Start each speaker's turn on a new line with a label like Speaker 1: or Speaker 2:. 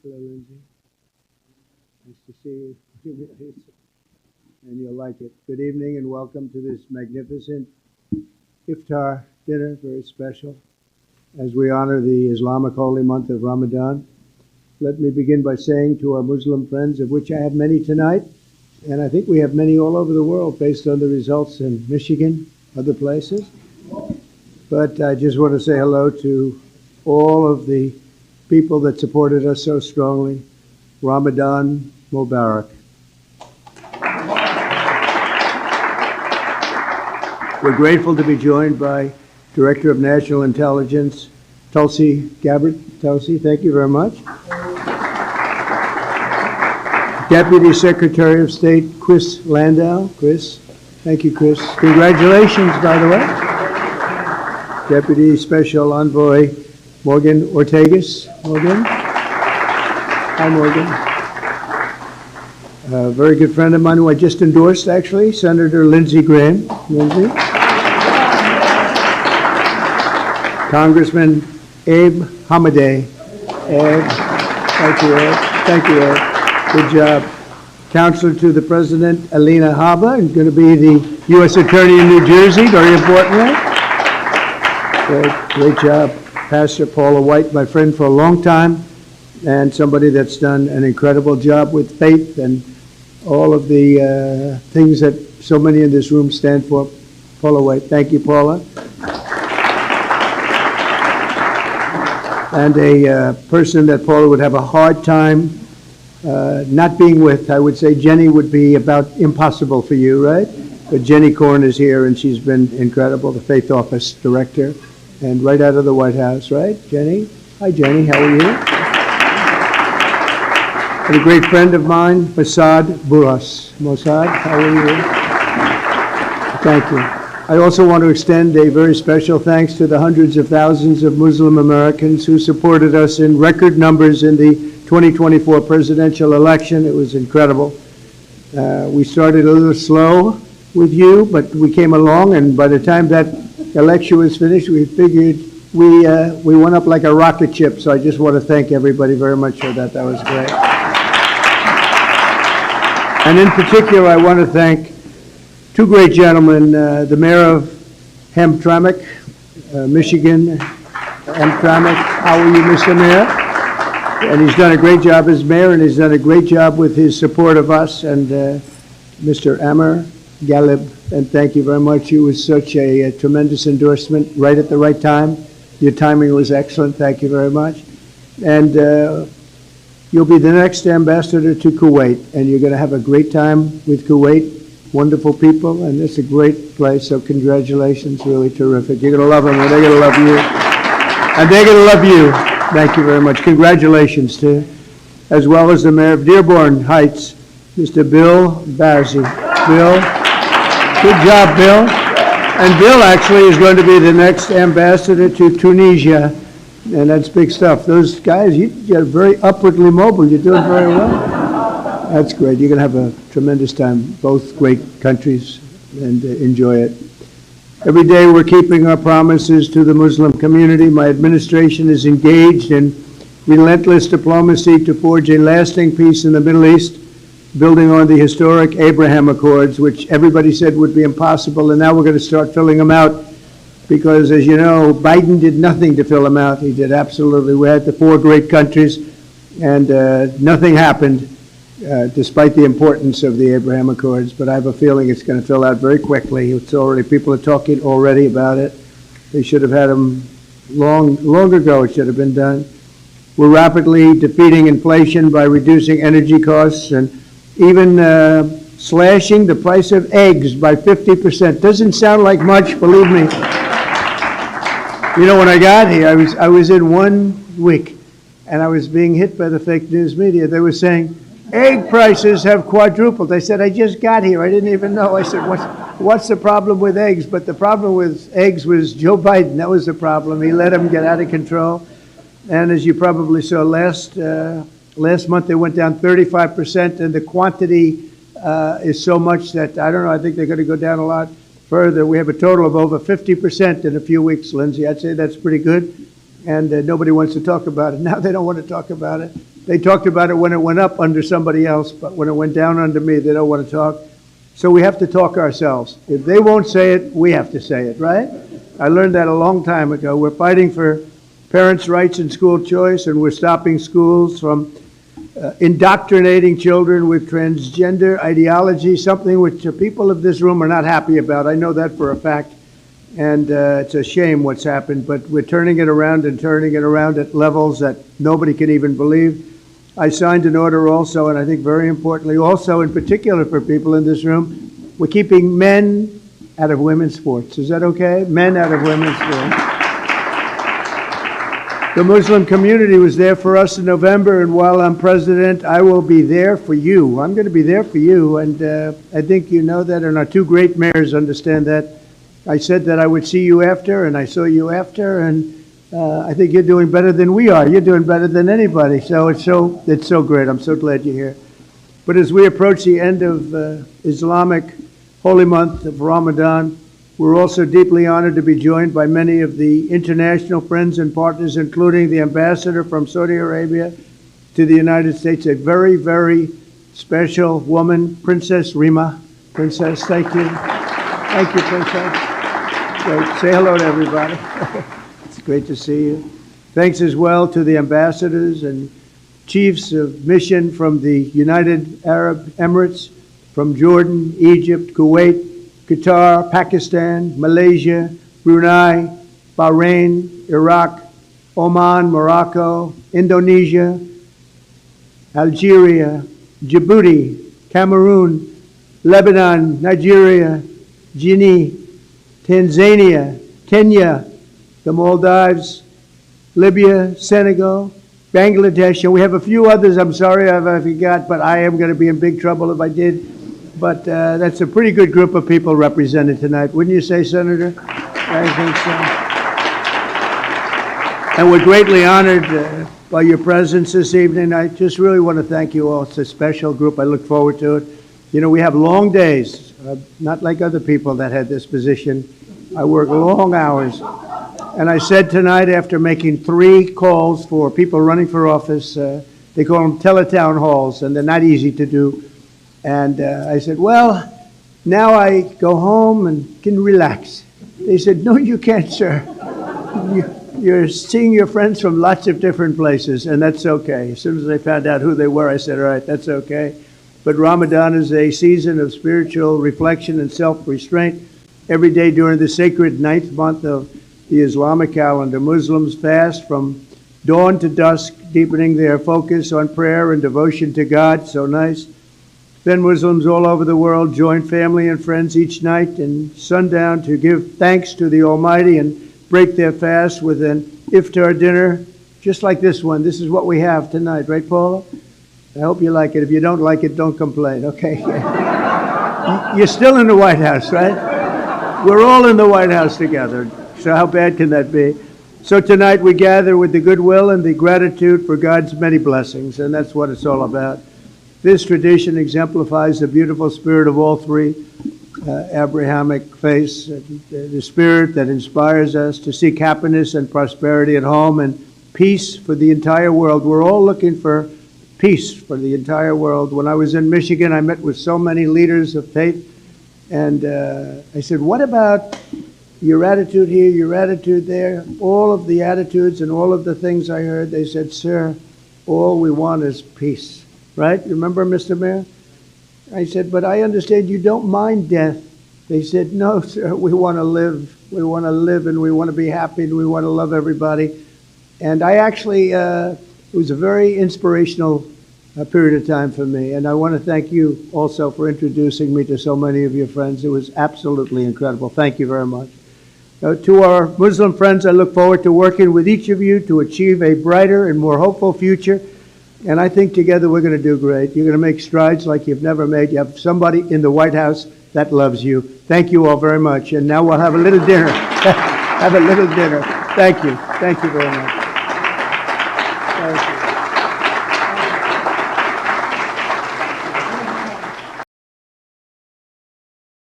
Speaker 1: Hello, Lindsay. Nice to see you. And you'll like it. Good evening and welcome to this magnificent Iftar dinner, very special, as we honor the Islamic holy month of Ramadan. Let me begin by saying to our Muslim friends, of which I have many tonight, and I think we have many all over the world based on the results in Michigan, other places. But I just want to say hello to all of the people that supported us so strongly. Ramadan Mubarak. We're grateful to be joined by Director of National Intelligence, Tulsi Gabbard. Tulsi, thank you very much. Deputy Secretary of State, Chris Landau. Chris, thank you, Chris. Congratulations, by the way. Deputy Special Envoy, Morgan Ortegas. Morgan? Hi, Morgan. A very good friend of mine who I just endorsed, actually, Senator Lindsey Graham. Lindsey. Congressman Abe Hamadeh. Abe, thank you, Abe. Thank you, Abe. Good job. Counselor to the President, Alina Habba, and going to be the U.S. Attorney in New Jersey, very importantly. Great job. Pastor Paula White, my friend for a long time, and somebody that's done an incredible job with faith and all of the things that so many in this room stand for. Paula White, thank you, Paula. And a person that Paula would have a hard time not being with, I would say Jenny would be about impossible for you, right? But Jenny Korn is here, and she's been incredible, the Faith Office Director, and right out of the White House, right? Jenny? Hi, Jenny. How are you? And a great friend of mine, Mossad Buras. Mossad, how are you? Thank you. I also want to extend a very special thanks to the hundreds of thousands of Muslim Americans who supported us in record numbers in the 2024 presidential election. It was incredible. We started a little slow with you, but we came along, and by the time that election was finished, we figured we went up like a rocket ship. So I just want to thank everybody very much for that. That was great. And in particular, I want to thank two great gentlemen, the mayor of Hamtramck, Michigan. Hamtramck, how are you, Mr. Mayor? And he's done a great job as mayor, and he's done a great job with his support of us, and Mr. Amr Galib, and thank you very much. You was such a tremendous endorsement, right at the right time. Your timing was excellent. Thank you very much. And you'll be the next ambassador to Kuwait, and you're going to have a great time with Kuwait. Wonderful people, and it's a great place, so congratulations, really terrific. You're going to love them, and they're going to love you. And they're going to love you. Thank you very much. Congratulations to, as well as the mayor of Dearborn Heights, Mr. Bill Bazzi. Bill, good job, Bill. And Bill actually is going to be the next ambassador to Tunisia, and that's big stuff. Those guys, you're very upwardly mobile. You're doing very well. That's great. You're going to have a tremendous time, both great countries, and enjoy it. Every day we're keeping our promises to the Muslim community. My administration is engaged in relentless diplomacy to forge a lasting peace in the Middle East, building on the historic Abraham Accords, which everybody said would be impossible, and now we're going to start filling them out because, as you know, Biden did nothing to fill them out. He did absolutely. We had the four great countries, and nothing happened despite the importance of the Abraham Accords, but I have a feeling it's going to fill out very quickly. It's already, people are talking already about it. They should have had them long ago. It should have been done. We're rapidly defeating inflation by reducing energy costs and even slashing the price of eggs by 50%. Doesn't sound like much, believe me. You know, when I got here, I was in 1 week, and I was being hit by the fake news media. They were saying, egg prices have quadrupled. I said, I just got here. I didn't even know. I said, what's the problem with eggs? But the problem with eggs was Joe Biden. That was the problem. He let them get out of control. And as you probably saw last month, they went down 35%, and the quantity is so much that, I don't know, I think they're going to go down a lot further. We have a total of over 50% in a few weeks, Lindsay. I'd say that's pretty good. And nobody wants to talk about it. Now they don't want to talk about it. They talked about it when it went up under somebody else, but when it went down under me, they don't want to talk. So we have to talk ourselves. If they won't say it, we have to say it, right? I learned that a long time ago. We're fighting for parents' rights and school choice, and we're stopping schools from indoctrinating children with transgender ideology, something which the people of this room are not happy about. I know that for a fact, and it's a shame what's happened, but we're turning it around and turning it around at levels that nobody can even believe. I signed an order also, and I think very importantly, also in particular for people in this room, we're keeping men out of women's sports. Is that okay? Men out of women's sports. The Muslim community was there for us in November, and while I'm president, I will be there for you. I'm going to be there for you, and I think you know that, and our two great mayors understand that. I said that I would see you after, and I saw you after, and I think you're doing better than we are. You're doing better than anybody, so it's so great. I'm so glad you're here. But as we approach the end of Islamic holy month of Ramadan, we're also deeply honored to be joined by many of the international friends and partners, including the ambassador from Saudi Arabia to the United States, a very, very special woman, Princess Rima. Princess, thank you. Thank you, Princess. Great. Say hello to everybody. It's great to see you. Thanks as well to the ambassadors and chiefs of mission from the United Arab Emirates, from Jordan, Egypt, Kuwait, Qatar, Pakistan, Malaysia, Brunei, Bahrain, Iraq, Oman, Morocco, Indonesia, Algeria, Djibouti, Cameroon, Lebanon, Nigeria, Guinea, Tanzania, Kenya, the Maldives, Libya, Senegal, Bangladesh, and we have a few others. I'm sorry if I forgot, but I am going to be in big trouble if I did. But that's a pretty good group of people represented tonight. Wouldn't you say, Senator? I think so. And we're greatly honored by your presence this evening. I just really want to thank you all. It's a special group. I look forward to it. You know, we have long days, not like other people that had this position. I work long hours. And I said tonight, after making 3 calls for people running for office, they call them teletown halls, and they're not easy to do. And I said, well, now I go home and can relax. They said, no, you can't, sir. You're seeing your friends from lots of different places, and that's okay. As soon as I found out who they were, I said, all right, that's okay. But Ramadan is a season of spiritual reflection and self-restraint. Every day during the sacred 9th month of the Islamic calendar, Muslims fast from dawn to dusk, deepening their focus on prayer and devotion to God. So nice. Then Muslims all over the world join family and friends each night and sundown to give thanks to the Almighty and break their fast with an iftar dinner, just like this one. This is what we have tonight, right, Paula? I hope you like it. If you don't like it, don't complain, okay? You're still in the White House, right? We're all in the White House together, so how bad can that be? So tonight we gather with the goodwill and the gratitude for God's many blessings, and that's what it's all about. This tradition exemplifies the beautiful spirit of all 3 Abrahamic faiths, the spirit that inspires us to seek happiness and prosperity at home and peace for the entire world. We're all looking for peace for the entire world. When I was in Michigan, I met with so many leaders of faith, and I said, what about your attitude here, your attitude there? All of the attitudes and all of the things I heard, they said, sir, all we want is peace. Right? Remember, Mr. Mayor? I said, but I understand you don't mind death. They said, no, sir, we want to live. We want to live, and we want to be happy, and we want to love everybody. And I actually, it was a very inspirational period of time for me. And I want to thank you also for introducing me to so many of your friends. It was absolutely incredible. Thank you very much. To our Muslim friends, I look forward to working with each of you to achieve a brighter and more hopeful future. And I think together we're going to do great. You're going to make strides like you've never made. You have somebody in the White House that loves you. Thank you all very much. And now we'll have a little dinner. Have a little dinner. Thank you. Thank you very much. Thank you.